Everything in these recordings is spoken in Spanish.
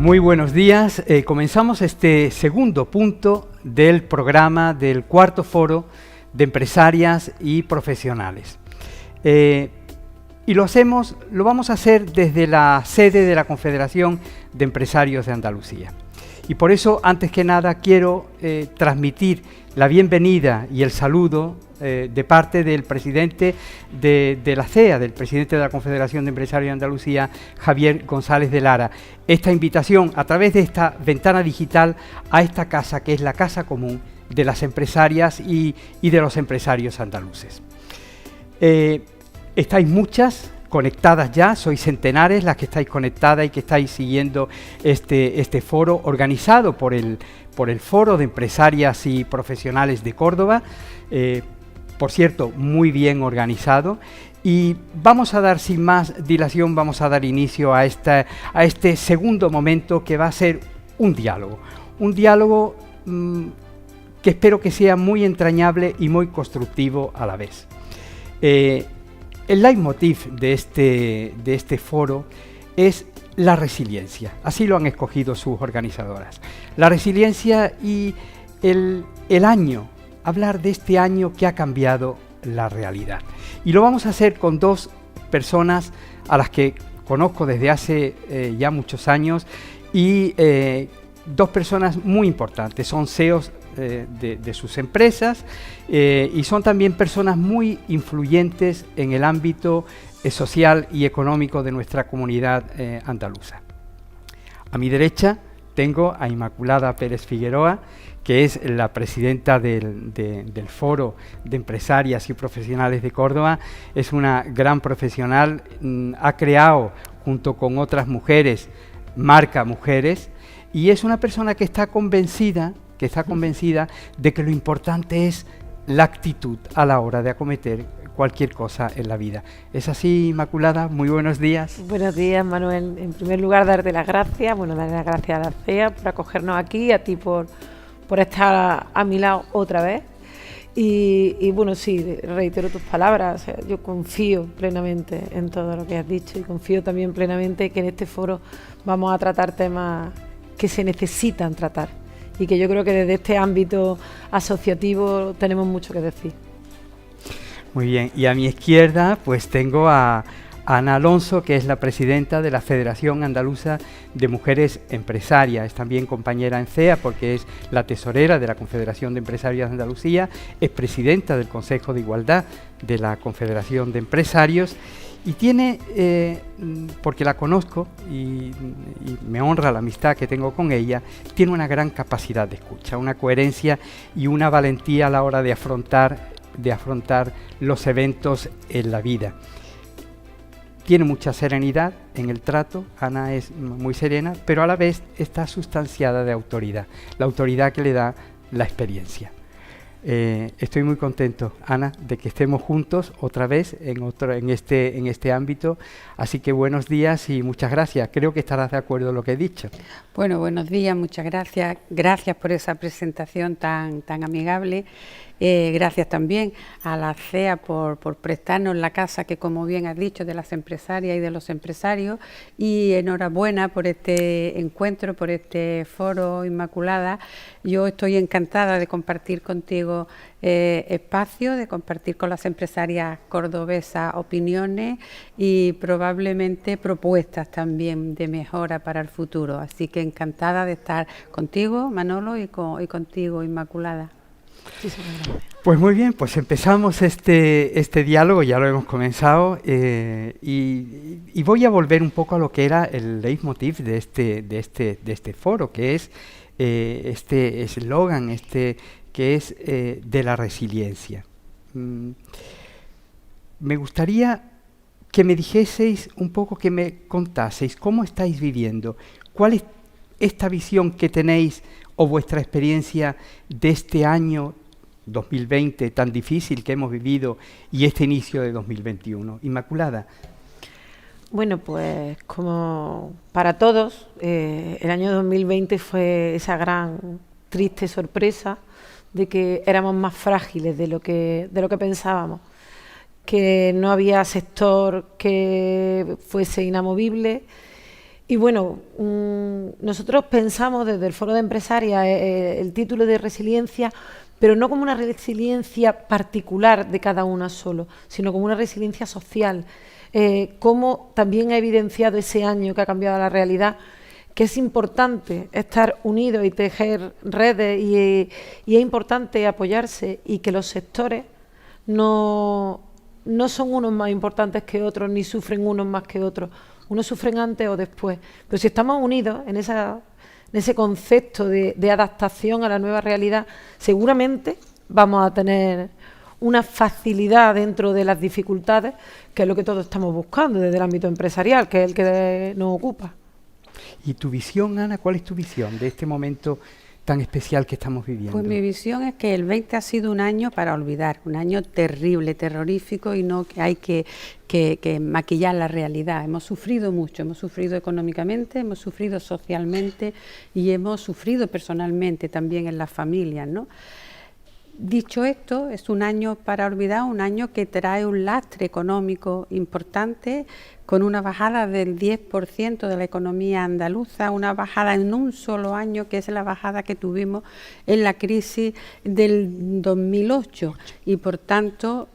Muy buenos días. Comenzamos este segundo punto del programa del cuarto foro de empresarias y profesionales. Y lo vamos a hacer desde la sede de la Confederación de Empresarios de Andalucía. Y por eso, antes que nada, quiero transmitir la bienvenida y el saludo de parte del presidente de la CEA, del presidente de la Confederación de Empresarios de Andalucía, Javier González de Lara. Esta invitación a través de esta ventana digital a esta casa, que es la casa común de las empresarias y de los empresarios andaluces. Estáis muchas conectadas ya, sois centenares las que estáis conectadas y que estáis siguiendo este foro organizado por el Foro de Empresarias y Profesionales de Córdoba, por cierto, muy bien organizado. Y vamos a dar, sin más dilación, vamos a dar inicio a este segundo momento, que va a ser un diálogo que espero que sea muy entrañable y muy constructivo a la vez. El leitmotiv de este foro es la resiliencia, así lo han escogido sus organizadoras. La resiliencia y el año, hablar de este año que ha cambiado la realidad. Y lo vamos a hacer con dos personas a las que conozco desde hace ya muchos años y dos personas muy importantes, son CEOs de sus empresas y son también personas muy influyentes en el ámbito social y económico de nuestra comunidad andaluza. A mi derecha tengo a Inmaculada Pérez Figueroa, que es la presidenta del Foro de Empresarias y Profesionales de Córdoba. Es una gran profesional, ha creado junto con otras mujeres Marca Mujeres, y es una persona que está convencida de que lo importante es la actitud a la hora de acometer cualquier cosa en la vida. ¿Es así, Inmaculada? Muy buenos días. Buenos días, Manuel. En primer lugar, darte las gracias, darle las gracias a la CEA por acogernos aquí, a ti por estar a mi lado otra vez. Y bueno, sí, reitero tus palabras, o sea, yo confío plenamente en todo lo que has dicho y confío también plenamente que en este foro vamos a tratar temas que se necesitan tratar y que yo creo que desde este ámbito asociativo tenemos mucho que decir. Muy bien, y a mi izquierda pues tengo a Ana Alonso, que es la presidenta de la Federación Andaluza de Mujeres Empresarias, es también compañera en CEA porque es la tesorera de la Confederación de Empresarios de Andalucía, es presidenta del Consejo de Igualdad de la Confederación de Empresarios y tiene, porque la conozco y me honra la amistad que tengo con ella, tiene una gran capacidad de escucha, una coherencia y una valentía a la hora de afrontar los eventos en la vida. Tiene mucha serenidad en el trato, Ana es muy serena, pero a la vez está sustanciada de autoridad, la autoridad que le da la experiencia. Estoy muy contento, Ana, de que estemos juntos otra vez en este ámbito, así que buenos días y muchas gracias. Creo que estarás de acuerdo en lo que he dicho. Bueno, buenos días, muchas gracias. Gracias por esa presentación tan amigable. Gracias también a la CEA por prestarnos la casa que, como bien has dicho, de las empresarias y de los empresarios, y enhorabuena por este encuentro, por este foro, Inmaculada. Yo estoy encantada de compartir contigo espacio, de compartir con las empresarias cordobesas opiniones y probablemente propuestas también de mejora para el futuro. Así que encantada de estar contigo, Manolo, y contigo, Inmaculada. Pues muy bien, pues empezamos este diálogo, ya lo hemos comenzado y voy a volver un poco a lo que era el leitmotiv de este foro, que es este eslogan, que es de la resiliencia. Me gustaría que me dijeseis un poco, que me contaseis cómo estáis viviendo, cuál es esta visión que tenéis o vuestra experiencia de este año 2020 tan difícil que hemos vivido y este inicio de 2021. Inmaculada. Bueno, pues como para todos, el año 2020 fue esa gran triste sorpresa de que éramos más frágiles de lo que pensábamos, que no había sector que fuese inamovible Y bueno, nosotros pensamos desde el Foro de Empresarias el título de resiliencia, pero no como una resiliencia particular de cada una solo, sino como una resiliencia social. Como también ha evidenciado ese año que ha cambiado la realidad, que es importante estar unidos y tejer redes y es importante apoyarse y que los sectores no son unos más importantes que otros ni sufren unos más que otros. Unos sufren antes o después. Pero si estamos unidos en ese concepto de adaptación a la nueva realidad, seguramente vamos a tener una facilidad dentro de las dificultades, que es lo que todos estamos buscando desde el ámbito empresarial, que es el que nos ocupa. ¿Y tu visión, Ana? ¿Cuál es tu visión de este momento tan especial que estamos viviendo? Pues mi visión es que el 20 ha sido un año para olvidar, un año terrible, terrorífico, y no que hay que maquillar la realidad. Hemos sufrido mucho, hemos sufrido económicamente, hemos sufrido socialmente y hemos sufrido personalmente también en las familias, ¿no? Dicho esto, es un año para olvidar, un año que trae un lastre económico importante, con una bajada del 10% de la economía andaluza, una bajada en un solo año, que es la bajada que tuvimos en la crisis del 2008, y por tanto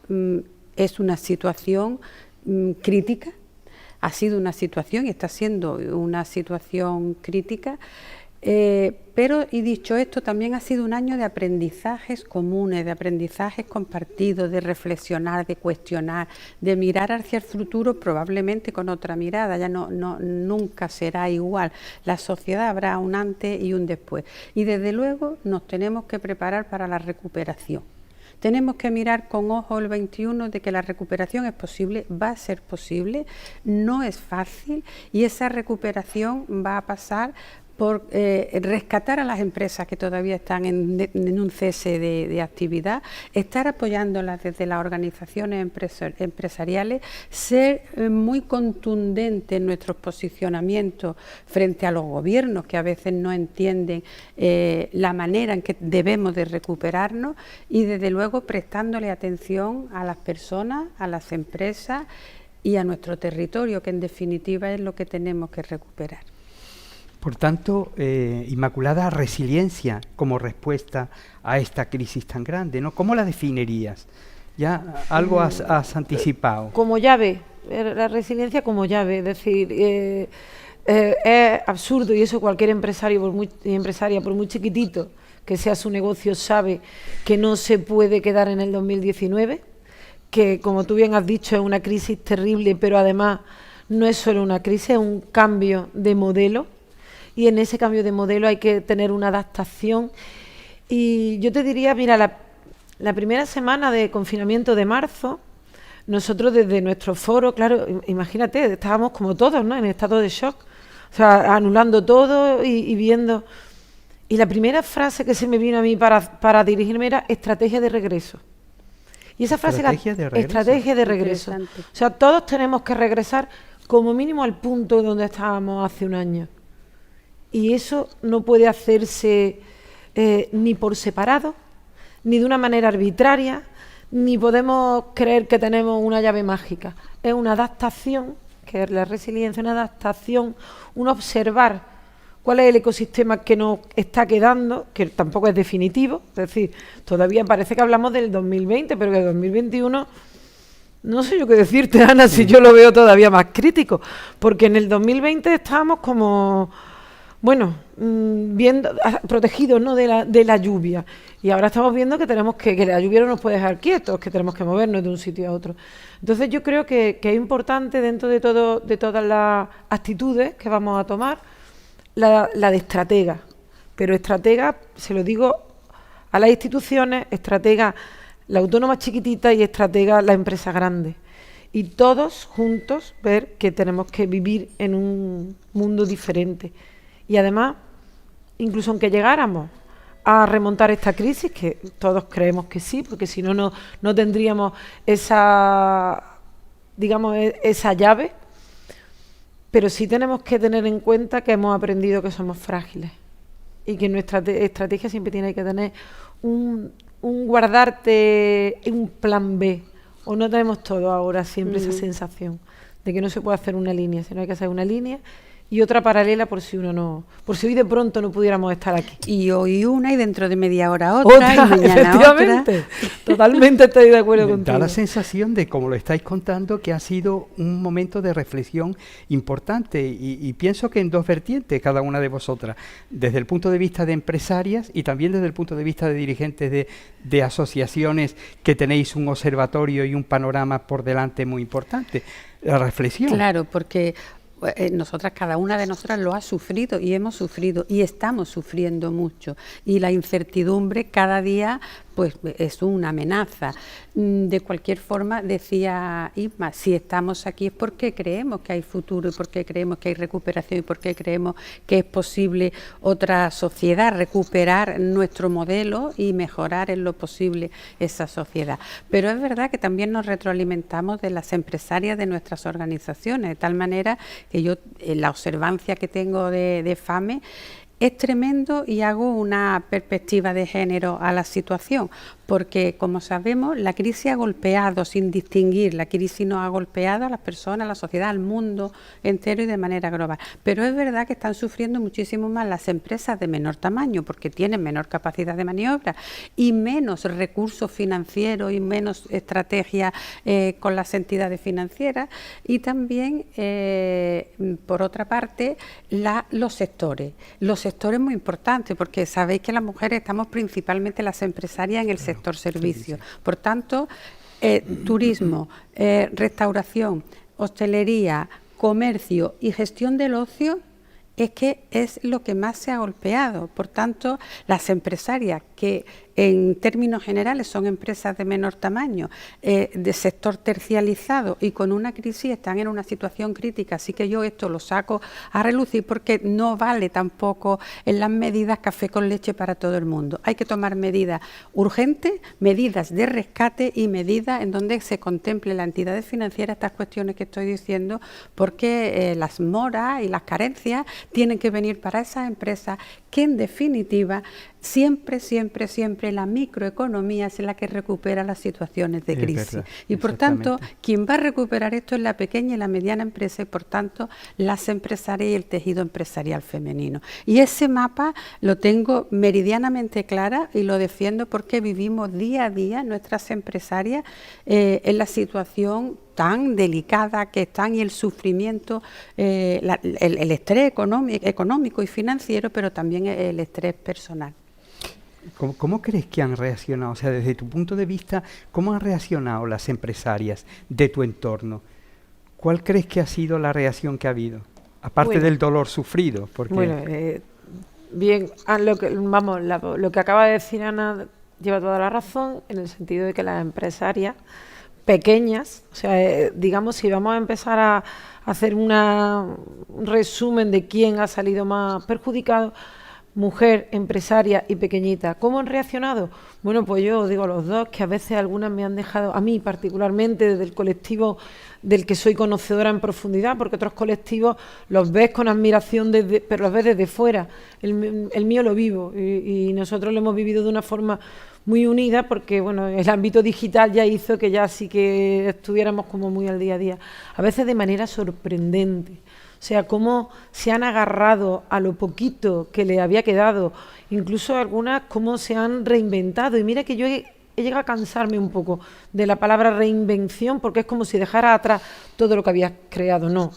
es una situación crítica, ha sido una situación y está siendo una situación crítica. Pero, y dicho esto, también ha sido un año de aprendizajes comunes, de aprendizajes compartidos, de reflexionar, de cuestionar, de mirar hacia el futuro probablemente con otra mirada, ya nunca será igual. La sociedad habrá un antes y un después. Y desde luego nos tenemos que preparar para la recuperación. Tenemos que mirar con ojo el 21 de que la recuperación es posible, va a ser posible, no es fácil, y esa recuperación va a pasar por rescatar a las empresas que todavía están en un cese de actividad, estar apoyándolas desde las organizaciones empresariales, ser muy contundente en nuestros posicionamientos frente a los gobiernos, que a veces no entienden la manera en que debemos de recuperarnos, y desde luego prestándole atención a las personas, a las empresas y a nuestro territorio, que en definitiva es lo que tenemos que recuperar. Por tanto, inmaculada resiliencia como respuesta a esta crisis tan grande, ¿no? ¿Cómo la definirías? Ya algo has anticipado. Como llave, la resiliencia como llave, es decir, es absurdo, y eso cualquier empresario empresaria, por muy chiquitito que sea su negocio, sabe que no se puede quedar en el 2019, que, como tú bien has dicho, es una crisis terrible, pero además no es solo una crisis, es un cambio de modelo. Y en ese cambio de modelo hay que tener una adaptación. Y yo te diría, mira, la primera semana de confinamiento de marzo, nosotros desde nuestro foro, claro, imagínate, estábamos como todos, ¿no?, en estado de shock, o sea, anulando todo y viendo. Y la primera frase que se me vino a mí para dirigirme era estrategia de regreso. Y esa frase era estrategia de regreso. O sea, todos tenemos que regresar como mínimo al punto donde estábamos hace un año. Y eso no puede hacerse ni por separado, ni de una manera arbitraria, ni podemos creer que tenemos una llave mágica. Es una adaptación, que es la resiliencia, una adaptación, un observar cuál es el ecosistema que nos está quedando, que tampoco es definitivo. Es decir, todavía parece que hablamos del 2020, pero que el 2021... No sé yo qué decirte, Ana, si yo lo veo todavía más crítico, porque en el 2020 estábamos como... Bueno, viendo, protegidos, ¿no?, de la lluvia, y ahora estamos viendo que tenemos que la lluvia no nos puede dejar quietos, que tenemos que movernos de un sitio a otro. Entonces yo creo que es importante, dentro de todas las actitudes que vamos a tomar, la de estratega, pero estratega, se lo digo a las instituciones, estratega la autónoma chiquitita y estratega la empresa grande, y todos juntos ver que tenemos que vivir en un mundo diferente. Y además, incluso aunque llegáramos a remontar esta crisis, que todos creemos que sí, porque si no, no tendríamos esa, digamos, esa llave, pero sí tenemos que tener en cuenta que hemos aprendido que somos frágiles y que nuestra estrategia siempre tiene que tener un guardarte, un plan B, o no tenemos todo ahora siempre esa sensación de que no se puede hacer una línea, sino hay que hacer una línea y otra paralela por si hoy de pronto no pudiéramos estar aquí. Y hoy una y dentro de media hora otra y mañana efectivamente, otra. Totalmente estoy de acuerdo contigo. Da la sensación de, como lo estáis contando, que ha sido un momento de reflexión importante y pienso que en dos vertientes cada una de vosotras, desde el punto de vista de empresarias y también desde el punto de vista de dirigentes de asociaciones que tenéis un observatorio y un panorama por delante muy importante. La reflexión. Claro, porque nosotras, cada una de nosotras lo ha sufrido y hemos sufrido y estamos sufriendo mucho, y la incertidumbre cada día pues es una amenaza. De cualquier forma, decía Isma, si estamos aquí es porque creemos que hay futuro y porque creemos que hay recuperación y porque creemos que es posible otra sociedad, recuperar nuestro modelo y mejorar en lo posible esa sociedad. Pero es verdad que también nos retroalimentamos de las empresarias de nuestras organizaciones, de tal manera que yo, la observancia que tengo de FAME, es tremendo, y hago una perspectiva de género a la situación, porque como sabemos la crisis ha golpeado, sin distinguir, la crisis nos ha golpeado a las personas, a la sociedad, al mundo entero y de manera global. Pero es verdad que están sufriendo muchísimo más las empresas de menor tamaño, porque tienen menor capacidad de maniobra y menos recursos financieros y menos estrategia con las entidades financieras, y también por otra parte los sectores muy importantes, porque sabéis que las mujeres estamos principalmente las empresarias en el sector servicio. Por tanto, turismo, restauración, hostelería, comercio y gestión del ocio es que es lo que más se ha golpeado. Por tanto, las empresarias que en términos generales son empresas de menor tamaño, de sector tercializado y con una crisis, están en una situación crítica. Así que yo esto lo saco a relucir porque no vale tampoco en las medidas café con leche para todo el mundo. Hay que tomar medidas urgentes, medidas de rescate y medidas en donde se contemple la entidad financiera estas cuestiones que estoy diciendo, porque las moras y las carencias tienen que venir para esas empresas que en definitiva siempre la microeconomía es la que recupera las situaciones de crisis. Verdad, y por tanto, quien va a recuperar esto es la pequeña y la mediana empresa, y por tanto las empresarias y el tejido empresarial femenino. Y ese mapa lo tengo meridianamente clara y lo defiendo porque vivimos día a día nuestras empresarias en la situación tan delicada que están, y el sufrimiento, el estrés económico y financiero, pero también el estrés personal. ¿Cómo crees que han reaccionado? O sea, desde tu punto de vista, ¿cómo han reaccionado las empresarias de tu entorno? ¿Cuál crees que ha sido la reacción que ha habido? Aparte del dolor sufrido. Porque bien, lo que acaba de decir Ana lleva toda la razón, en el sentido de que las empresarias pequeñas, o sea, digamos, si vamos a empezar a hacer un resumen de quién ha salido más perjudicado: mujer, empresaria y pequeñita. ¿Cómo han reaccionado? Bueno, pues yo digo los dos, que a veces algunas me han dejado, a mí particularmente, desde el colectivo del que soy conocedora en profundidad, porque otros colectivos los ves con admiración, pero los ves desde fuera. El mío lo vivo, y nosotros lo hemos vivido de una forma muy unida, porque bueno, el ámbito digital ya hizo que ya sí que estuviéramos como muy al día a día, a veces de manera sorprendente. O sea, cómo se han agarrado a lo poquito que le había quedado, incluso algunas cómo se han reinventado. Y mira que yo he llegado a cansarme un poco de la palabra reinvención, porque es como si dejara atrás todo lo que habías creado. No,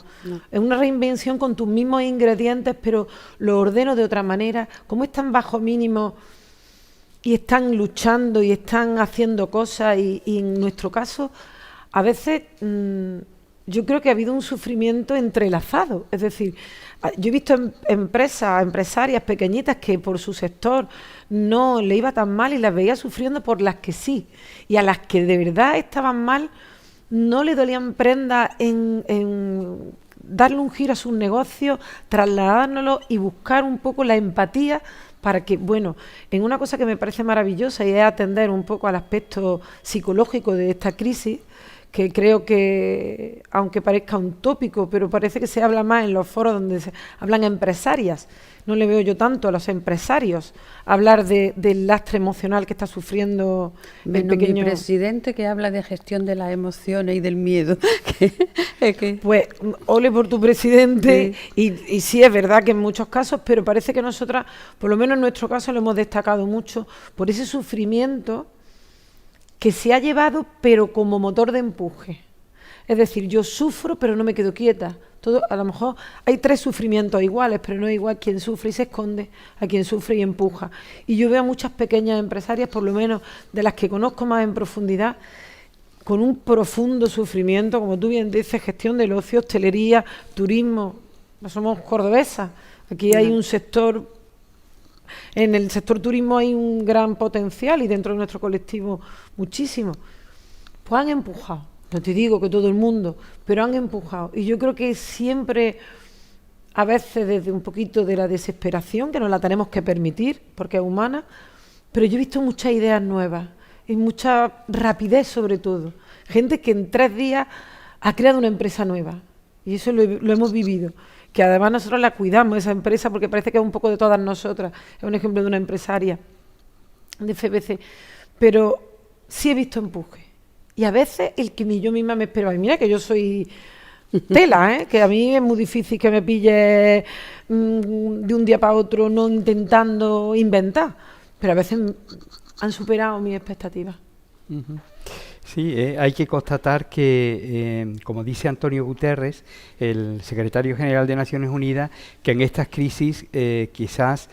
es una reinvención con tus mismos ingredientes, pero lo ordeno de otra manera. Cómo están bajo mínimo y están luchando y están haciendo cosas, y en nuestro caso, a veces yo creo que ha habido un sufrimiento entrelazado. Es decir, yo he visto empresarias pequeñitas que por su sector no le iba tan mal y las veía sufriendo por las que sí. Y a las que de verdad estaban mal no le dolían prenda en darle un giro a sus negocios, trasladárnoslo y buscar un poco la empatía para que, bueno, en una cosa que me parece maravillosa, y es atender un poco al aspecto psicológico de esta crisis, que creo que, aunque parezca un tópico, pero parece que se habla más en los foros donde se hablan empresarias. No le veo yo tanto a los empresarios hablar del lastre emocional que está sufriendo el pequeño... mi presidente, que habla de gestión de las emociones y del miedo. Pues ole por tu presidente, sí. Y sí es verdad que en muchos casos, pero parece que nosotras, por lo menos en nuestro caso, lo hemos destacado mucho por ese sufrimiento que se ha llevado, pero como motor de empuje. Es decir, yo sufro, pero no me quedo quieta. A lo mejor hay 3 sufrimientos iguales, pero no es igual quien sufre y se esconde a quien sufre y empuja. Y yo veo a muchas pequeñas empresarias, por lo menos de las que conozco más en profundidad, con un profundo sufrimiento, como tú bien dices, gestión del ocio, hostelería, turismo. No somos cordobesas. Aquí hay un sector, en el sector turismo hay un gran potencial y dentro de nuestro colectivo muchísimo. Pues han empujado. No te digo que todo el mundo, pero han empujado. Y yo creo que siempre, a veces desde un poquito de la desesperación, que nos la tenemos que permitir, porque es humana, pero yo he visto muchas ideas nuevas y mucha rapidez sobre todo. Gente que en 3 días ha creado una empresa nueva. Y eso lo hemos vivido. Que además nosotros la cuidamos, esa empresa, porque parece que es un poco de todas nosotras. Es un ejemplo de una empresaria de FBC. Pero sí he visto empuje. Y a veces el que yo misma me esperaba. Y mira que yo soy tela, que a mí es muy difícil que me pille de un día para otro no intentando inventar. Pero a veces han superado mis expectativas. Uh-huh. Sí, hay que constatar que, como dice Antonio Guterres, el secretario general de Naciones Unidas, que en estas crisis quizás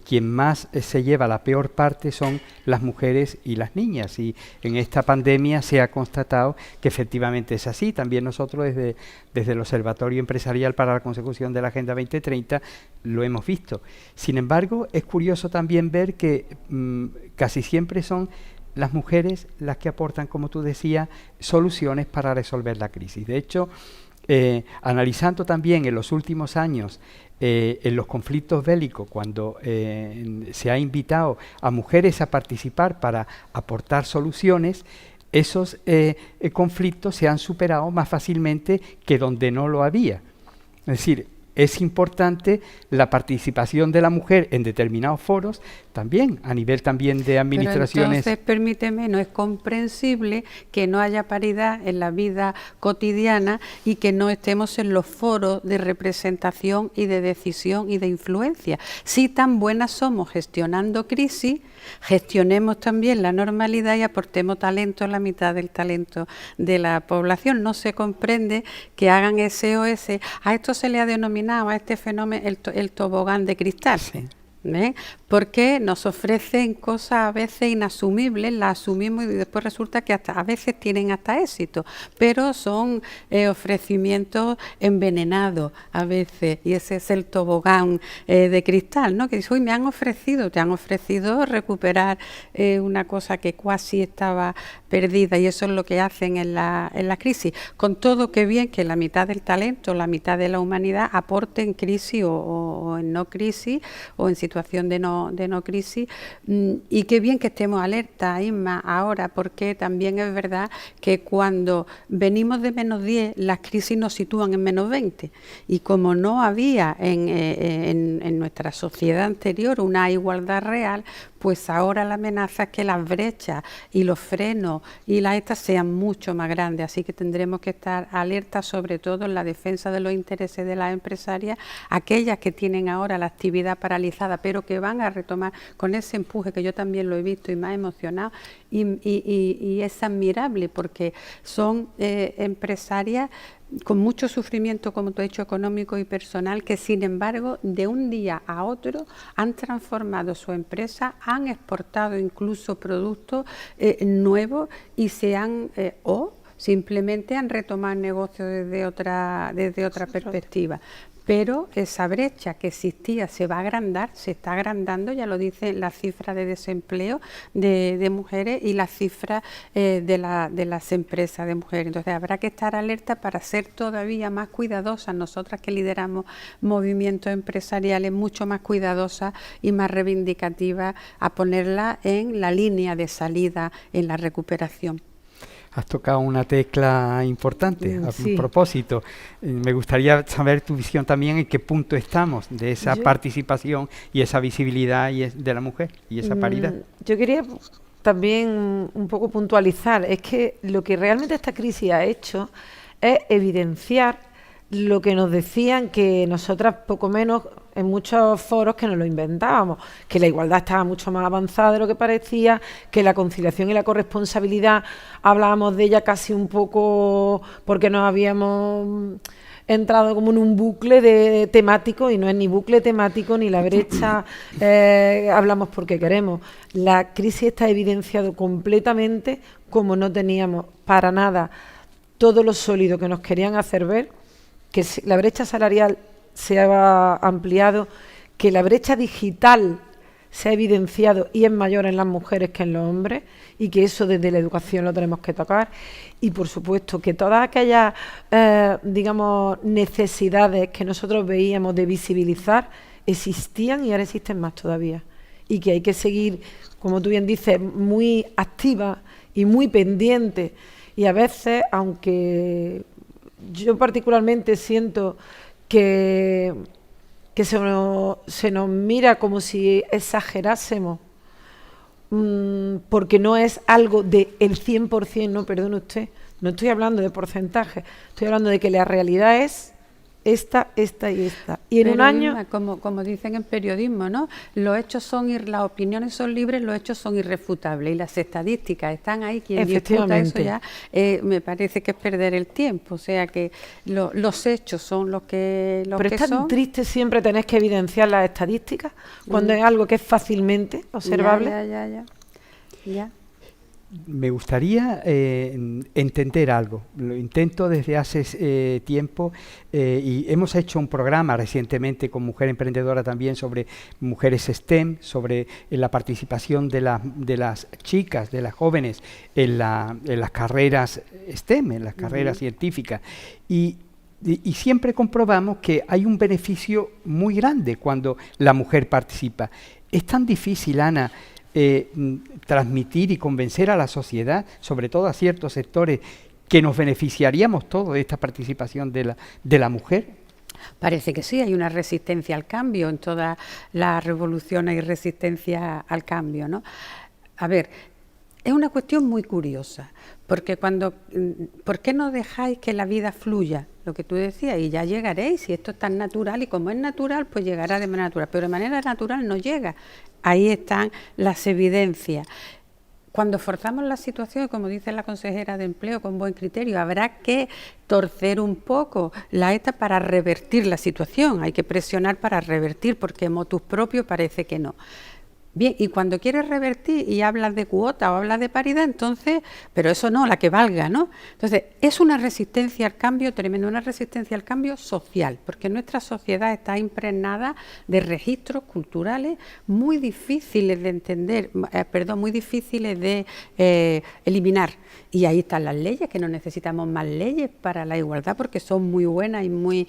quien más se lleva la peor parte son las mujeres y las niñas, y en esta pandemia se ha constatado que efectivamente es así. También nosotros desde el Observatorio Empresarial para la Consecución de la Agenda 2030 lo hemos visto. Sin embargo, es curioso también ver que casi siempre son las mujeres las que aportan, como tú decías, soluciones para resolver la crisis. De hecho, analizando también en los últimos años en los conflictos bélicos, cuando se ha invitado a mujeres a participar para aportar soluciones, esos conflictos se han superado más fácilmente que donde no lo había. Es decir, es importante la participación de la mujer en determinados foros, también a nivel también de administraciones. Pero entonces, permíteme, no es comprensible que no haya paridad en la vida cotidiana y que no estemos en los foros de representación y de decisión y de influencia. Si tan buenas somos gestionando crisis, gestionemos también la normalidad y aportemos talento a la mitad del talento de la población. No se comprende que hagan SOS. A esto se le ha denominado, a este fenómeno, el tobogán de cristal. Sí. Porque nos ofrecen cosas a veces inasumibles, las asumimos y después resulta que hasta a veces tienen hasta éxito, pero son ofrecimientos envenenados a veces, y ese es el tobogán de cristal, ¿no? Que dice, uy, te han ofrecido recuperar una cosa que casi estaba perdida, y eso es lo que hacen en la crisis, con todo que bien que la mitad del talento, la mitad de la humanidad aporte en crisis o en no crisis o en situación de no crisis, y qué bien que estemos alerta, Isma, ahora, porque también es verdad que cuando venimos de -10, las crisis nos sitúan en -20, y como no había en nuestra sociedad anterior una igualdad real, pues ahora la amenaza es que las brechas y los frenos y las estas sean mucho más grandes, así que tendremos que estar alertas sobre todo en la defensa de los intereses de las empresarias, aquellas que tienen ahora la actividad paralizada, pero que van a retomar con ese empuje que yo también lo he visto y me ha emocionado, y es admirable porque son empresarias con mucho sufrimiento, como tú has dicho, económico y personal, que sin embargo de un día a otro han transformado su empresa, han exportado incluso productos nuevos y se han simplemente han retomado el negocio desde otra perspectiva. Pero esa brecha que existía se va a agrandar, se está agrandando, ya lo dicen las cifras de desempleo de mujeres y las cifras de las empresas de mujeres. Entonces habrá que estar alerta para ser todavía más cuidadosas, nosotras que lideramos movimientos empresariales, mucho más cuidadosas y más reivindicativas, a ponerla en la línea de salida en la recuperación. Has tocado una tecla importante a Sí. propósito. Me gustaría saber tu visión también en qué punto estamos de esa participación y esa visibilidad de la mujer y esa paridad. Yo quería también un poco puntualizar, es que lo que realmente esta crisis ha hecho es evidenciar lo que nos decían que nosotras poco menos en muchos foros que nos lo inventábamos, que la igualdad estaba mucho más avanzada de lo que parecía, que la conciliación y la corresponsabilidad hablábamos de ella casi un poco porque nos habíamos entrado como en un bucle de temático, y no es ni bucle temático ni la brecha, hablamos porque queremos. La crisis está evidenciado completamente como no teníamos para nada todo lo sólido que nos querían hacer ver, que la brecha salarial se ha ampliado, que la brecha digital se ha evidenciado y es mayor en las mujeres que en los hombres, y que eso desde la educación lo tenemos que tocar, y por supuesto que todas aquellas digamos necesidades que nosotros veíamos de visibilizar existían y ahora existen más todavía, y que hay que seguir, como tú bien dices, muy activa y muy pendiente, y a veces, aunque yo particularmente siento que se nos mira como si exagerásemos, porque no es algo del 100%, no, perdone usted, no estoy hablando de porcentaje, estoy hablando de que la realidad es esta y esta. Y en Pero un año... como dicen en periodismo, ¿no? Los hechos son, las opiniones son libres, los hechos son irrefutables, y las estadísticas están ahí, quien disputa eso ya, me parece que es perder el tiempo, o sea que los hechos son los que son. Pero es tan triste siempre tener que evidenciar las estadísticas, cuando es algo que es fácilmente observable. Ya. Me gustaría entender algo. Lo intento desde hace tiempo y hemos hecho un programa recientemente con Mujer Emprendedora también sobre mujeres STEM, sobre la participación de las chicas, de las jóvenes en las carreras STEM, en las carreras científicas. Y siempre comprobamos que hay un beneficio muy grande cuando la mujer participa. Es tan difícil, Ana, transmitir y convencer a la sociedad, sobre todo a ciertos sectores, que nos beneficiaríamos todos de esta participación de la mujer. Parece que sí, hay una resistencia al cambio en todas las revoluciones, y resistencia al cambio, ¿no? A ver, es una cuestión muy curiosa, porque ¿por qué no dejáis que la vida fluya? Lo que tú decías, y ya llegaréis, si esto es tan natural, y como es natural, pues llegará de manera natural, pero de manera natural no llega. Ahí están las evidencias. Cuando forzamos la situación, como dice la consejera de Empleo con buen criterio, habrá que torcer un poco la ETA para revertir la situación. Hay que presionar para revertir, porque motus propio parece que no. Bien, y cuando quieres revertir y hablas de cuota o hablas de paridad, entonces, pero eso no, la que valga, ¿no? Entonces, es una resistencia al cambio tremenda, una resistencia al cambio social, porque nuestra sociedad está impregnada de registros culturales muy difíciles de entender, muy difíciles de eliminar. Y ahí están las leyes, que no necesitamos más leyes para la igualdad, porque son muy buenas y muy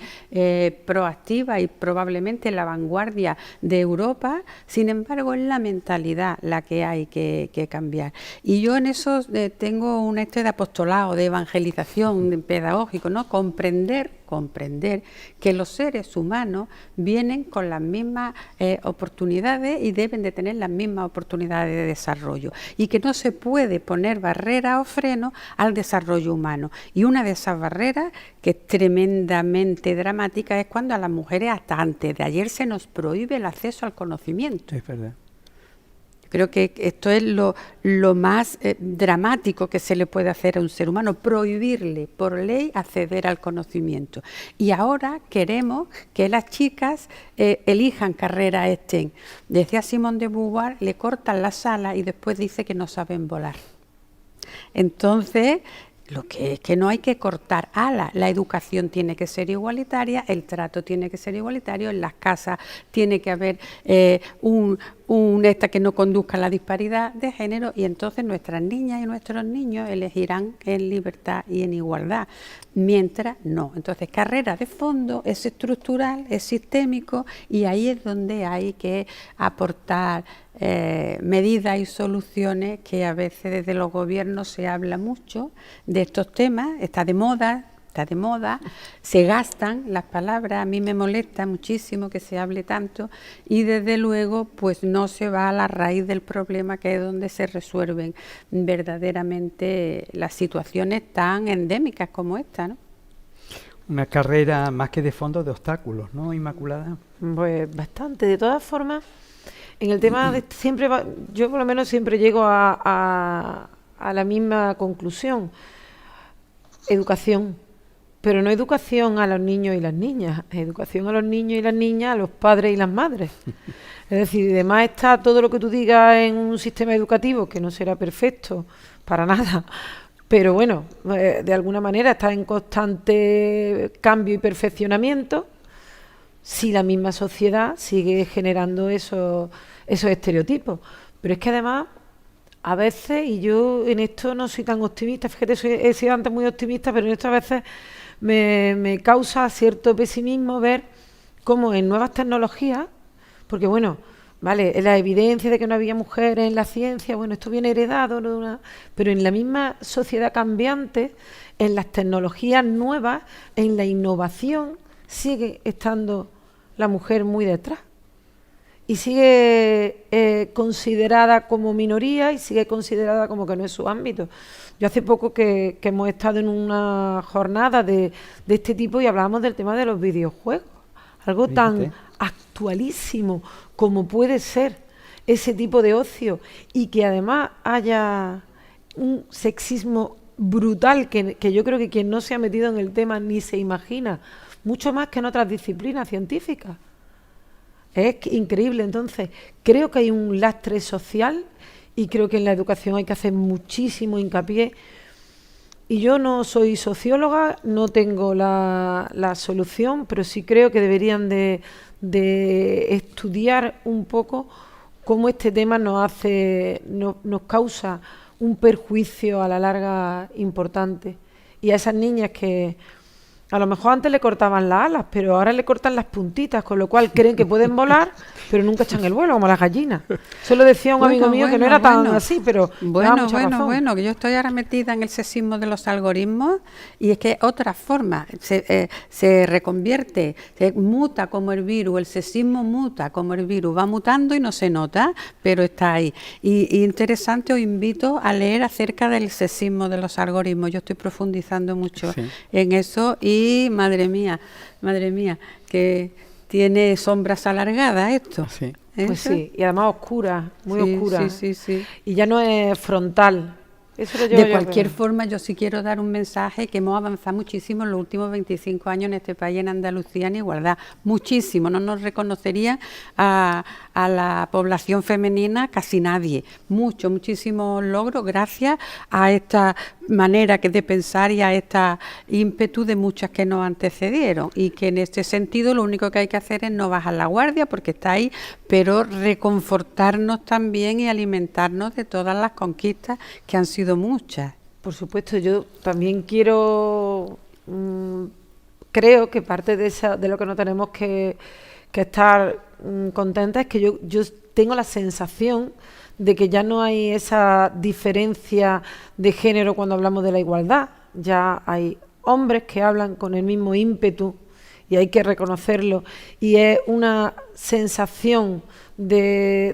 proactivas y probablemente la vanguardia de Europa. Sin embargo, es la mentalidad la que hay que cambiar. Y yo en eso tengo un de apostolado, de evangelización, de pedagógico, ¿no? Comprender que los seres humanos vienen con las mismas oportunidades y deben de tener las mismas oportunidades de desarrollo, y que no se puede poner barreras o frenos al desarrollo humano. Y una de esas barreras, que es tremendamente dramática, es cuando a las mujeres hasta antes de ayer se nos prohíbe el acceso al conocimiento. Es verdad. Creo que esto es lo más dramático que se le puede hacer a un ser humano, prohibirle por ley acceder al conocimiento. Y ahora queremos que las chicas elijan carreras STEM. Decía Simone de Beauvoir, le cortan las alas y después dice que no saben volar. Entonces, lo que es que no hay que cortar alas, la educación tiene que ser igualitaria, el trato tiene que ser igualitario, en las casas tiene que haber un esta que no conduzca a la disparidad de género, y entonces nuestras niñas y nuestros niños elegirán en libertad y en igualdad, mientras no. Entonces, carrera de fondo es estructural, es sistémico, y ahí es donde hay que aportar medidas y soluciones, que a veces desde los gobiernos se habla mucho de estos temas, está de moda, se gastan las palabras, a mí me molesta muchísimo que se hable tanto, y desde luego pues no se va a la raíz del problema, que es donde se resuelven verdaderamente las situaciones tan endémicas como esta, ¿no? Una carrera más que de fondo, de obstáculos, ¿no, Inmaculada? Pues bastante. De todas formas, en el tema de yo por lo menos siempre llego a la misma conclusión: educación. Pero no educación a los niños y las niñas, educación a los niños y las niñas, a los padres y las madres. Es decir, además está todo lo que tú digas en un sistema educativo, que no será perfecto para nada, pero bueno, de alguna manera está en constante cambio y perfeccionamiento, si la misma sociedad sigue generando esos estereotipos. Pero es que además, a veces, y yo en esto no soy tan optimista, fíjate, he sido antes muy optimista, pero en esto a veces me causa cierto pesimismo ver cómo en nuevas tecnologías, porque bueno, vale, la evidencia de que no había mujeres en la ciencia, bueno, esto viene heredado, ¿no? Pero en la misma sociedad cambiante, en las tecnologías nuevas, en la innovación, sigue estando la mujer muy detrás. Y sigue considerada como minoría, y sigue considerada como que no es su ámbito. Yo hace poco que hemos estado en una jornada de este tipo y hablábamos del tema de los videojuegos. Algo tan actualísimo como puede ser ese tipo de ocio, y que además haya un sexismo brutal que yo creo que quien no se ha metido en el tema ni se imagina, mucho más que en otras disciplinas científicas. Es increíble. Entonces, creo que hay un lastre social, y creo que en la educación hay que hacer muchísimo hincapié. Y yo no soy socióloga, no tengo la solución, pero sí creo que deberían de estudiar un poco cómo este tema nos causa un perjuicio a la larga importante. Y a esas niñas que a lo mejor antes le cortaban las alas, pero ahora le cortan las puntitas, con lo cual creen que pueden volar, pero nunca echan el vuelo, como las gallinas. Eso lo decía un amigo mío, que no era tan así, pero bueno, que yo estoy ahora metida en el sexismo de los algoritmos, y es que otra forma se reconvierte, se muta como el virus, el sexismo muta como el virus, va mutando y no se nota, pero está ahí. Y interesante, os invito a leer acerca del sexismo de los algoritmos. Yo estoy profundizando mucho en eso, y madre mía, que tiene sombras alargadas esto. Sí. Pues sí, y además oscura, muy oscura. Sí. Y ya no es frontal. Eso lo de cualquier forma, yo sí quiero dar un mensaje, que hemos avanzado muchísimo en los últimos 25 años en este país, en Andalucía, en igualdad. Muchísimo. No nos reconocería a la población femenina casi nadie. Muchísimos logros gracias a esta manera que de pensar y a esta ímpetu de muchas que nos antecedieron, y que en este sentido lo único que hay que hacer es no bajar la guardia, porque está ahí, pero reconfortarnos también y alimentarnos de todas las conquistas, que han sido muchas. Por supuesto, yo también creo que parte de lo que no tenemos que estar contentas es que yo tengo la sensación de que ya no hay esa diferencia de género cuando hablamos de la igualdad. Ya hay hombres que hablan con el mismo ímpetu, y hay que reconocerlo, y es una sensación de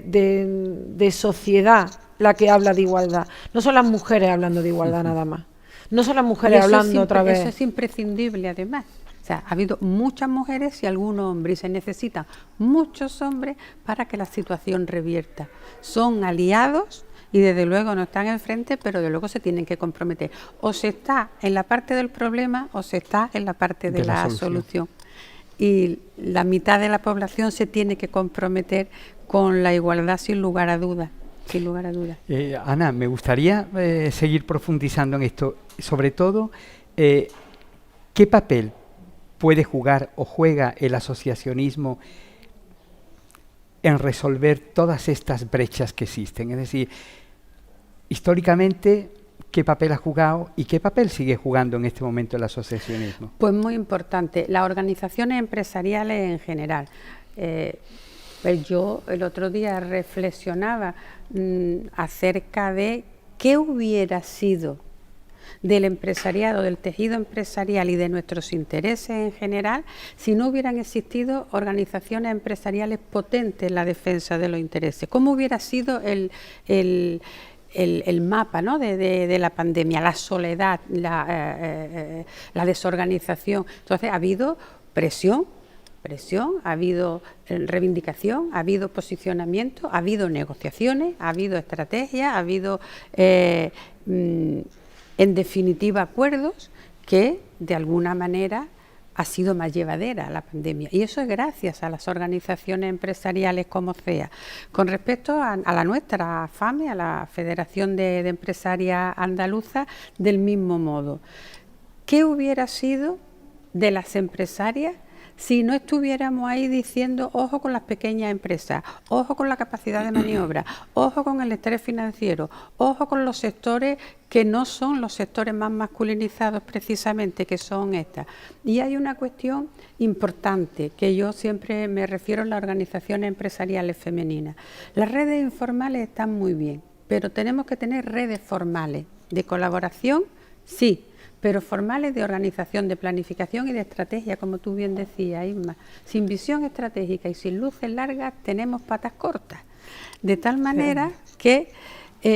sociedad la que habla de igualdad. No son las mujeres hablando de igualdad nada más. No son las mujeres hablando otra vez. Eso es imprescindible, además. O sea, ha habido muchas mujeres y algunos hombres, y se necesitan muchos hombres para que la situación revierta. Son aliados y desde luego no están enfrente, pero de luego se tienen que comprometer. O se está en la parte del problema o se está en la parte de la solución. Y la mitad de la población se tiene que comprometer con la igualdad, sin lugar a dudas. Sin lugar a dudas. Ana, me gustaría seguir profundizando en esto. Sobre todo, ¿qué papel puede jugar o juega el asociacionismo en resolver todas estas brechas que existen? Es decir, históricamente, ¿qué papel ha jugado y qué papel sigue jugando en este momento el asociacionismo? Pues muy importante, las organizaciones empresariales en general. Pues yo el otro día reflexionaba acerca de qué hubiera sido del empresariado, del tejido empresarial y de nuestros intereses en general si no hubieran existido organizaciones empresariales potentes en la defensa de los intereses. ¿Cómo hubiera sido el mapa, ¿no?, de la pandemia, la soledad, la desorganización? Entonces ha habido presión, ha habido reivindicación, ha habido posicionamiento, ha habido negociaciones, ha habido estrategias, ha habido, en definitiva, acuerdos que de alguna manera ha sido más llevadera la pandemia. Y eso es gracias a las organizaciones empresariales como CEA. Con respecto a la nuestra, a FAME, a la Federación de Empresarias Andaluzas, del mismo modo. ¿Qué hubiera sido de las empresarias si no estuviéramos ahí diciendo ojo con las pequeñas empresas, ojo con la capacidad de maniobra, ojo con el estrés financiero, ojo con los sectores que no son los sectores más masculinizados precisamente, que son estas? Y hay una cuestión importante que yo siempre me refiero a las organizaciones empresariales femeninas. Las redes informales están muy bien, pero tenemos que tener redes formales de colaboración, sí, pero formales de organización, de planificación y de estrategia, como tú bien decías, Isma. Sin visión estratégica y sin luces largas tenemos patas cortas. De tal manera que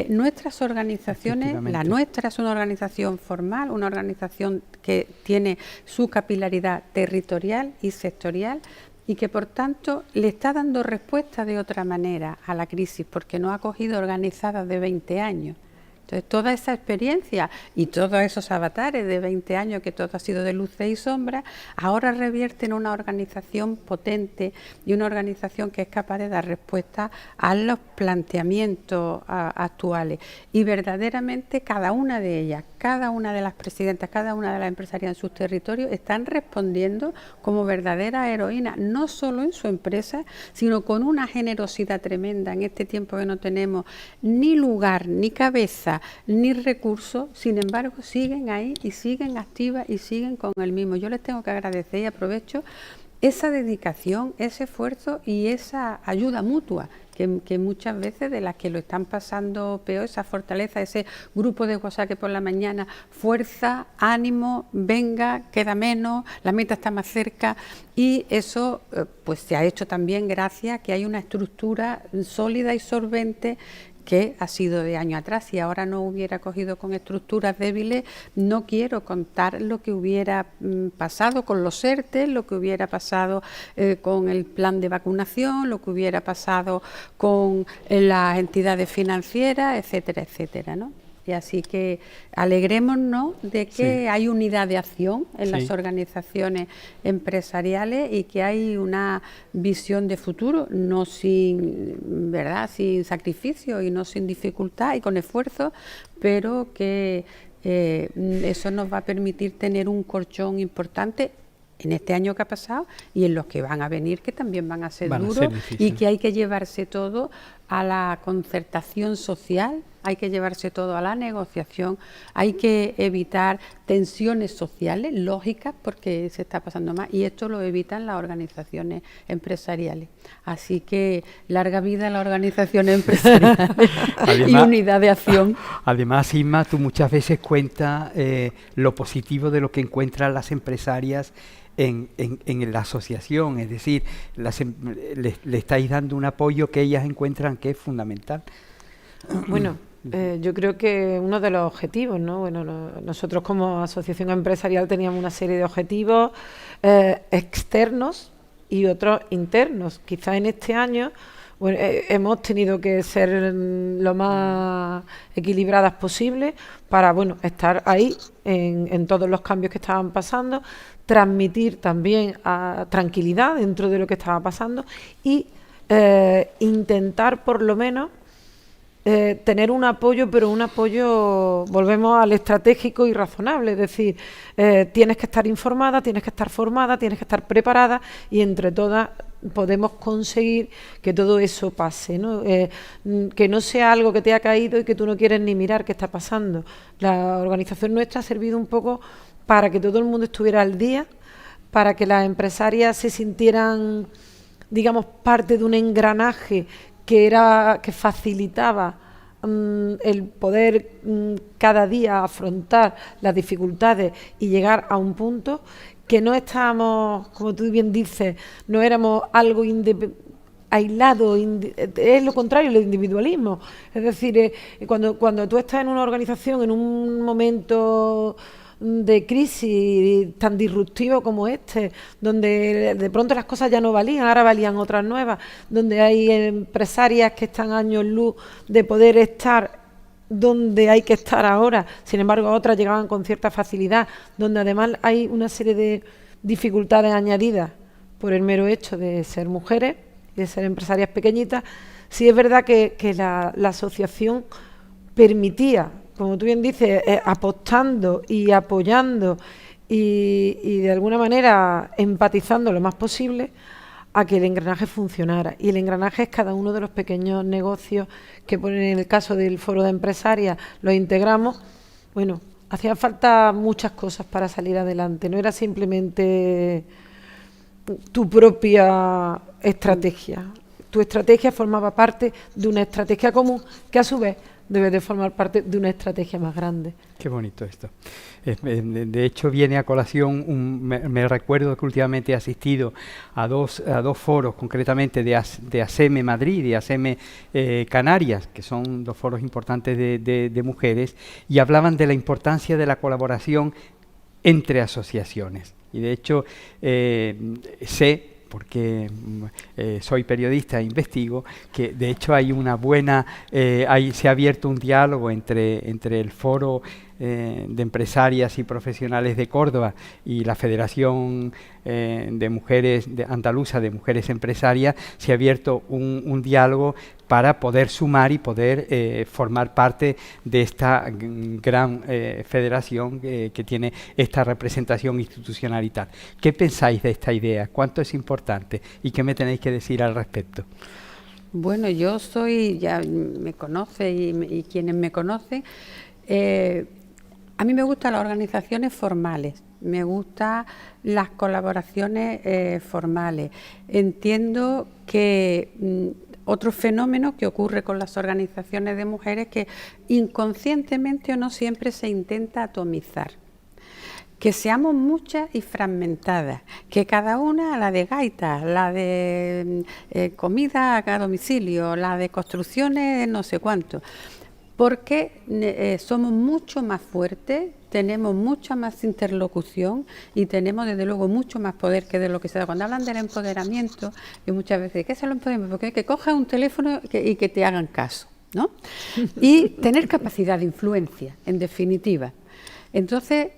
nuestras organizaciones, la nuestra es una organización formal, una organización que tiene su capilaridad territorial y sectorial y que por tanto le está dando respuesta de otra manera a la crisis, porque no ha cogido organizadas de 20 años. Entonces, toda esa experiencia y todos esos avatares de 20 años, que todo ha sido de luces y sombras, ahora revierte en una organización potente y una organización que es capaz de dar respuesta a los planteamientos actuales. Y verdaderamente cada una de ellas, cada una de las presidentas, cada una de las empresarias en sus territorios están respondiendo como verdaderas heroínas, no solo en su empresa, sino con una generosidad tremenda en este tiempo que no tenemos ni lugar, ni cabeza, ni recursos. Sin embargo, siguen ahí y siguen activas y siguen con el mismo. Yo les tengo que agradecer y aprovecho esa dedicación, ese esfuerzo y esa ayuda mutua que muchas veces de las que lo están pasando peor, esa fortaleza, ese grupo de WhatsApp que por la mañana, fuerza, ánimo, venga, queda menos, la meta está más cerca, y eso pues se ha hecho también gracias a que hay una estructura sólida y solvente que ha sido de año atrás. Si ahora no hubiera cogido con estructuras débiles, no quiero contar lo que hubiera pasado con los ERTE, lo que hubiera pasado con el plan de vacunación, lo que hubiera pasado con las entidades financieras, etcétera, etcétera, ¿no? Y así que alegrémonos de que hay unidad de acción en las organizaciones empresariales y que hay una visión de futuro, no sin, ¿verdad?, sin sacrificio y no sin dificultad y con esfuerzo, pero que eso nos va a permitir tener un colchón importante en este año que ha pasado y en los que van a venir, que también van a ser duros, y que hay que llevarse todo a la concertación social, hay que llevarse todo a la negociación, hay que evitar tensiones sociales lógicas porque se está pasando más, y esto lo evitan las organizaciones empresariales. Así que larga vida a las organizaciones empresariales y unidad de acción. Además, Isma, tú muchas veces cuentas lo positivo de lo que encuentran las empresarias en la asociación, es decir, le estáis dando un apoyo que ellas encuentran que es fundamental. Bueno, yo creo que uno de los objetivos, ¿no? Bueno, nosotros como asociación empresarial teníamos una serie de objetivos externos y otros internos. Quizás en este año bueno, hemos tenido que ser lo más equilibradas posible para estar ahí en todos los cambios que estaban pasando, transmitir también tranquilidad dentro de lo que estaba pasando y intentar por lo menos tener un apoyo, pero un apoyo, volvemos al estratégico y razonable, es decir, tienes que estar informada, tienes que estar formada, tienes que estar preparada y entre todas podemos conseguir que todo eso pase, ¿no? Que no sea algo que te ha caído y que tú no quieres ni mirar qué está pasando. La organización nuestra ha servido un poco para que todo el mundo estuviera al día, para que las empresarias se sintieran, digamos, parte de un engranaje que facilitaba el poder cada día afrontar las dificultades y llegar a un punto que no estábamos, como tú bien dices, no éramos algo aislado, es lo contrario, el individualismo. Es decir, cuando tú estás en una organización en un momento de crisis tan disruptivo como este, donde de pronto las cosas ya no valían, ahora valían otras nuevas, donde hay empresarias que están años luz de poder estar donde hay que estar ahora, sin embargo otras llegaban con cierta facilidad, donde además hay una serie de dificultades añadidas por el mero hecho de ser mujeres y de ser empresarias pequeñitas. Sí es verdad que la asociación permitía, como tú bien dices, apostando y apoyando y de alguna manera empatizando lo más posible a que el engranaje funcionara. Y el engranaje es cada uno de los pequeños negocios que ponen, en el caso del foro de empresarias, los integramos. Bueno, hacían falta muchas cosas para salir adelante, no era simplemente tu propia estrategia. Tu estrategia formaba parte de una estrategia común que a su vez debe de formar parte de una estrategia más grande. Qué bonito esto. De hecho, viene a colación, me recuerdo que últimamente he asistido a dos foros, concretamente de ASEME Madrid y de ASEME Canarias, que son dos foros importantes de mujeres, y hablaban de la importancia de la colaboración entre asociaciones. Y de hecho, sé, porque soy periodista e investigo, que de hecho hay una buena, se ha abierto un diálogo entre el foro de empresarias y profesionales de Córdoba y la Federación de Mujeres Andaluza de Mujeres Empresarias. Se ha abierto un diálogo para poder sumar y poder formar parte de esta gran federación que tiene esta representación institucional y tal. ¿Qué pensáis de esta idea? ¿Cuánto es importante? ¿Y qué me tenéis que decir al respecto? Bueno, yo soy, ya me conoce y quienes me conocen, a mí me gustan las organizaciones formales, me gustan las colaboraciones formales. Entiendo que otro fenómeno que ocurre con las organizaciones de mujeres que inconscientemente o no siempre se intenta atomizar. Que seamos muchas y fragmentadas, que cada una, la de gaitas, la de comida a domicilio, la de construcciones no sé cuánto, porque somos mucho más fuertes, tenemos mucha más interlocución y tenemos desde luego mucho más poder que de lo que se da. Cuando hablan del empoderamiento, y muchas veces, ¿qué es el empoderamiento? Porque que cojas un teléfono y que te hagan caso, ¿no? Y tener capacidad de influencia, en definitiva. Entonces,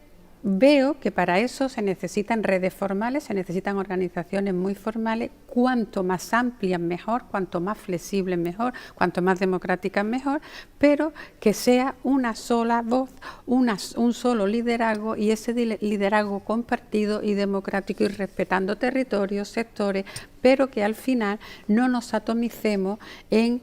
veo que para eso se necesitan redes formales, se necesitan organizaciones muy formales, cuanto más amplias mejor, cuanto más flexibles mejor, cuanto más democráticas mejor, pero que sea una sola voz, un solo liderazgo y ese liderazgo compartido y democrático y respetando territorios, sectores, pero que al final no nos atomicemos en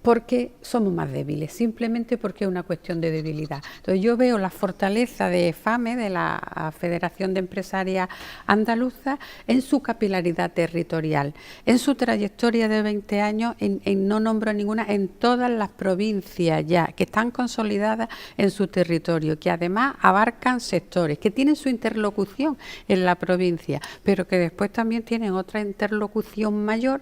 porque somos más débiles, simplemente porque es una cuestión de debilidad. Entonces yo veo la fortaleza de FAME, de la Federación de Empresarias Andaluza, en su capilaridad territorial, en su trayectoria de 20 años, no nombro ninguna, en todas las provincias ya, que están consolidadas en su territorio, que además abarcan sectores, que tienen su interlocución en la provincia, pero que después también tienen otra interlocución mayor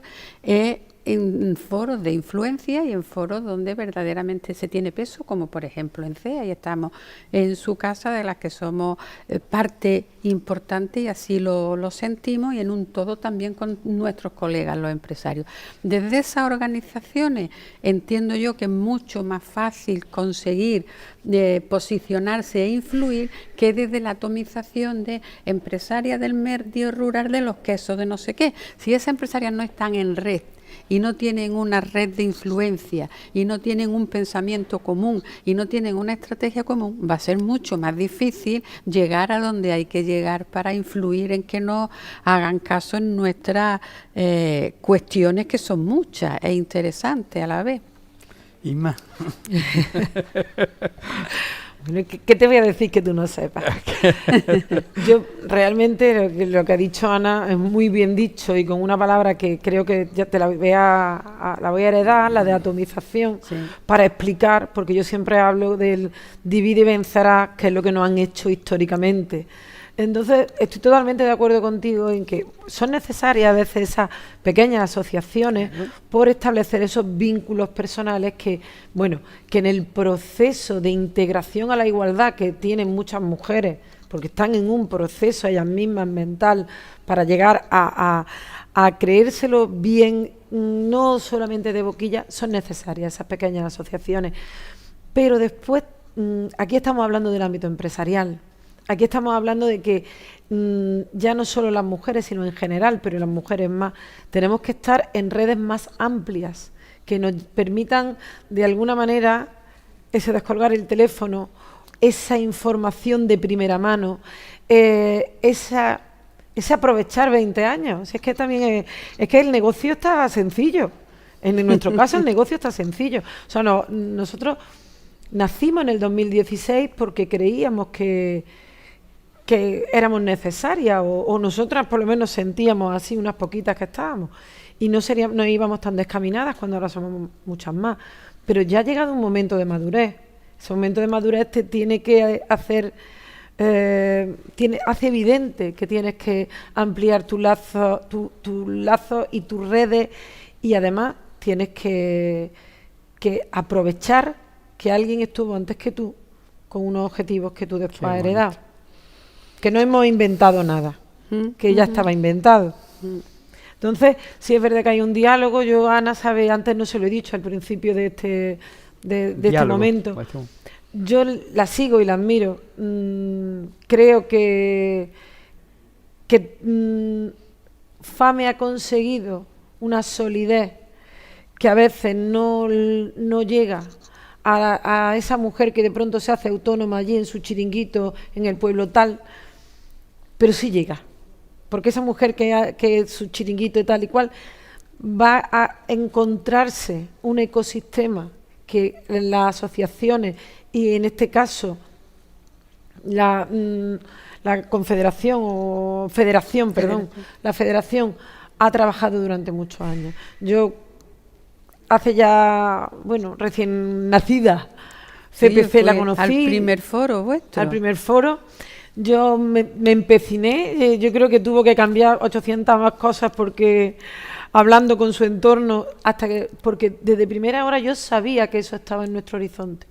en foros de influencia y en foros donde verdaderamente se tiene peso, como por ejemplo en CEA, y estamos en su casa de las que somos parte importante y así lo sentimos, y en un todo también con nuestros colegas los empresarios. Desde esas organizaciones entiendo yo que es mucho más fácil conseguir posicionarse e influir que desde la atomización de empresarias del medio rural de los quesos de no sé qué. Si esas empresarias no están en red y no tienen una red de influencia y no tienen un pensamiento común y no tienen una estrategia común, va a ser mucho más difícil llegar a donde hay que llegar para influir en que nos hagan caso en nuestras cuestiones, que son muchas e interesantes a la vez. Isma. Bueno, ¿qué te voy a decir que tú no sepas? Yo realmente lo que ha dicho Ana es muy bien dicho, y con una palabra que creo que ya te la voy a heredar, la de atomización, sí, para explicar, porque yo siempre hablo del divide y vencerás, que es lo que nos han hecho históricamente. Entonces, estoy totalmente de acuerdo contigo en que son necesarias a veces esas pequeñas asociaciones por establecer esos vínculos personales que, bueno, que en el proceso de integración a la igualdad que tienen muchas mujeres, porque están en un proceso ellas mismas mental para llegar a creérselo bien, no solamente de boquilla, son necesarias esas pequeñas asociaciones. Pero después, aquí estamos hablando del ámbito empresarial. Aquí estamos hablando de que ya no solo las mujeres, sino en general, pero las mujeres más, tenemos que estar en redes más amplias que nos permitan, de alguna manera, ese descolgar el teléfono, esa información de primera mano, ese aprovechar 20 años. Es que también es que el negocio está sencillo. En nuestro caso el negocio está sencillo. O sea, nosotros nacimos en el 2016 porque creíamos que éramos necesarias, o nosotras por lo menos sentíamos así, unas poquitas que estábamos, y no íbamos tan descaminadas cuando ahora somos muchas más. Pero ya ha llegado un momento de madurez. Ese momento de madurez te tiene que hacer, hace evidente que tienes que ampliar tu lazo y tus redes, y además tienes que aprovechar que alguien estuvo antes que tú con unos objetivos que tú después has heredado. Que no hemos inventado nada, que ya estaba inventado. Entonces, sí es verdad que hay un diálogo. Yo, Ana, sabe, antes no se lo he dicho al principio de este momento. Yo la sigo y la admiro. Creo que FAME ha conseguido una solidez que a veces no llega a esa mujer que de pronto se hace autónoma allí en su chiringuito en el pueblo tal, pero sí llega, porque esa mujer que su chiringuito y tal y cual va a encontrarse un ecosistema que las asociaciones, y en este caso la confederación o federación, perdón, la federación ha trabajado durante muchos años. Yo hace ya, bueno, recién nacida, CPC la conocí. Al primer foro vuestro. Al primer foro. Yo me empeciné, yo creo que tuvo que cambiar 800 más cosas, porque hablando con su entorno, porque desde primera hora yo sabía que eso estaba en nuestro horizonte.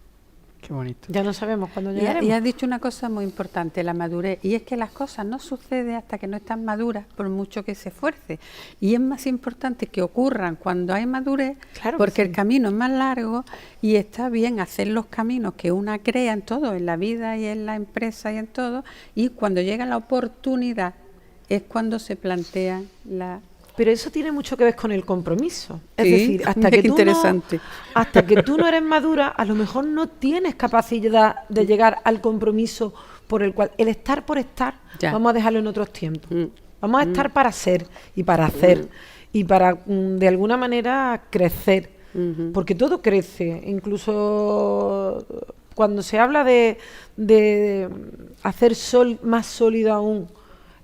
Qué bonito. Ya no sabemos cuándo llegaremos. Y has dicho una cosa muy importante, la madurez, y es que las cosas no suceden hasta que no están maduras, por mucho que se esfuerce. Y es más importante que ocurran cuando hay madurez, claro, porque el camino es más largo, y está bien hacer los caminos que una crea en todo, en la vida y en la empresa y en todo, y cuando llega la oportunidad es cuando se plantea la... Pero eso tiene mucho que ver con el compromiso. Es sí, decir, hasta que tú no eres madura, a lo mejor no tienes capacidad de llegar al compromiso por el cual... El estar por estar, vamos a dejarlo en otros tiempos. Vamos a estar para ser y para hacer y para, de alguna manera, crecer. Porque todo crece. Incluso cuando se habla de hacer más sólido aún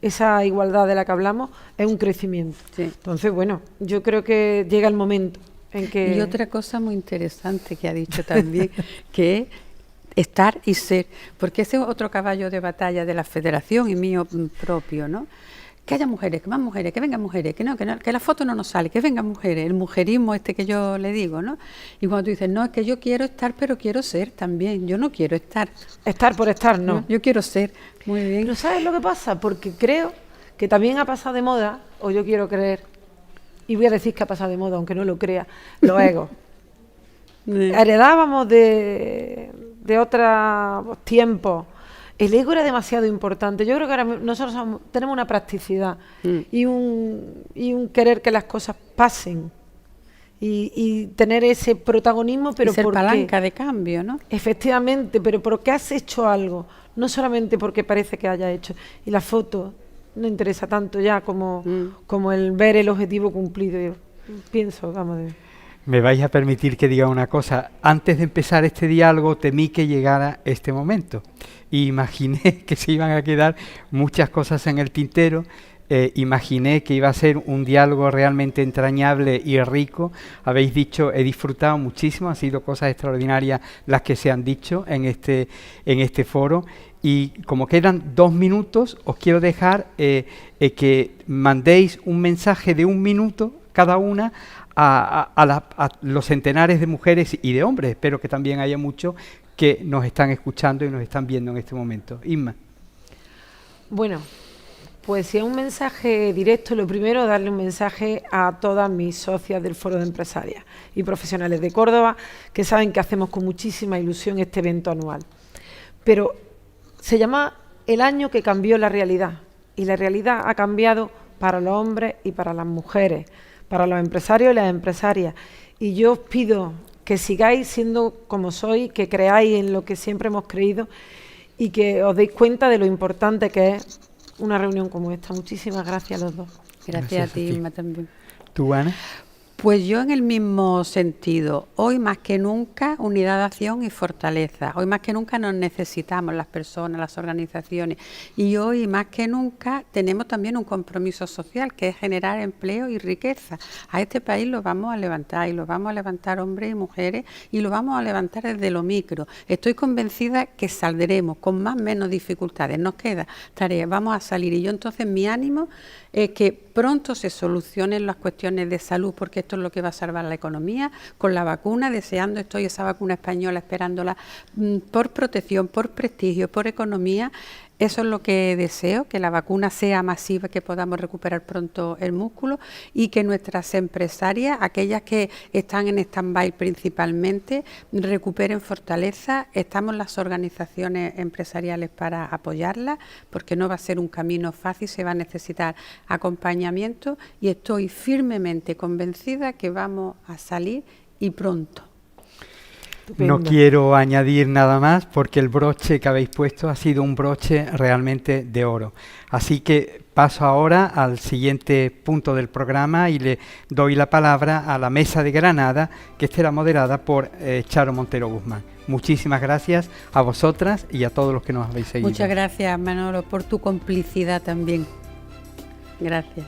esa igualdad de la que hablamos, es un crecimiento. Sí. Entonces, bueno, yo creo que llega el momento en que... Y otra cosa muy interesante que ha dicho también, que es estar y ser, porque ese es otro caballo de batalla de la federación y mío propio, ¿no? Que haya mujeres, que más mujeres, que vengan mujeres, que la foto no nos sale, que vengan mujeres, el mujerismo que yo le digo, ¿no? Y cuando tú dices, no, es que yo quiero estar, pero quiero ser también, yo no quiero estar. Estar por estar, no. Yo quiero ser, muy bien. Pero ¿sabes lo que pasa? Porque creo que también ha pasado de moda, o yo quiero creer, y voy a decir que ha pasado de moda, aunque no lo crea, los egos. Heredábamos de otros tiempos. El ego era demasiado importante. Yo creo que ahora nosotros tenemos una practicidad y un querer que las cosas pasen y tener ese protagonismo, pero y ser porque, palanca de cambio, ¿no? Efectivamente, pero porque has hecho algo, no solamente porque parece que haya hecho. Y la foto no interesa tanto ya como el ver el objetivo cumplido. Yo pienso, vamos a ver. Me vais a permitir que diga una cosa. Antes de empezar este diálogo temí que llegara este momento. Y imaginé que se iban a quedar muchas cosas en el tintero. Imaginé que iba a ser un diálogo realmente entrañable y rico. Habéis dicho, he disfrutado muchísimo, han sido cosas extraordinarias las que se han dicho en este foro. Y como quedan 2 minutos, os quiero dejar que mandéis un mensaje de 1 minuto cada una a los centenares de mujeres y de hombres. Espero que también haya muchos que nos están escuchando y nos están viendo en este momento. Inma. Bueno, pues si es un mensaje directo, lo primero, darle un mensaje a todas mis socias del Foro de Empresarias y Profesionales de Córdoba, que saben que hacemos con muchísima ilusión este evento anual. Pero se llama el año que cambió la realidad, y la realidad ha cambiado para los hombres y para las mujeres, para los empresarios y las empresarias. Y yo os pido que sigáis siendo como sois, que creáis en lo que siempre hemos creído y que os deis cuenta de lo importante que es una reunión como esta. Muchísimas gracias a los dos. Gracias a ti, Inma, también. ¿Tú, Ana? Pues yo en el mismo sentido, hoy más que nunca unidad de acción y fortaleza, hoy más que nunca nos necesitamos las personas, las organizaciones, y hoy más que nunca tenemos también un compromiso social que es generar empleo y riqueza. A este país lo vamos a levantar, y lo vamos a levantar hombres y mujeres, y lo vamos a levantar desde lo micro. Estoy convencida que saldremos con más o menos dificultades, nos queda tarea, vamos a salir, y yo entonces mi ánimo es que pronto se solucionen las cuestiones de salud, porque esto es lo que va a salvar la economía, con la vacuna, deseando estoy esa vacuna española, esperándola por protección, por prestigio, por economía. Eso es lo que deseo, que la vacuna sea masiva, que podamos recuperar pronto el músculo y que nuestras empresarias, aquellas que están en stand-by principalmente, recuperen fortaleza. Estamos las organizaciones empresariales para apoyarlas, porque no va a ser un camino fácil, se va a necesitar acompañamiento y estoy firmemente convencida que vamos a salir y pronto. No quiero añadir nada más porque el broche que habéis puesto ha sido un broche realmente de oro. Así que paso ahora al siguiente punto del programa y le doy la palabra a la Mesa de Granada, que estará moderada por Charo Montero Guzmán. Muchísimas gracias a vosotras y a todos los que nos habéis seguido. Muchas gracias, Manolo, por tu complicidad también. Gracias.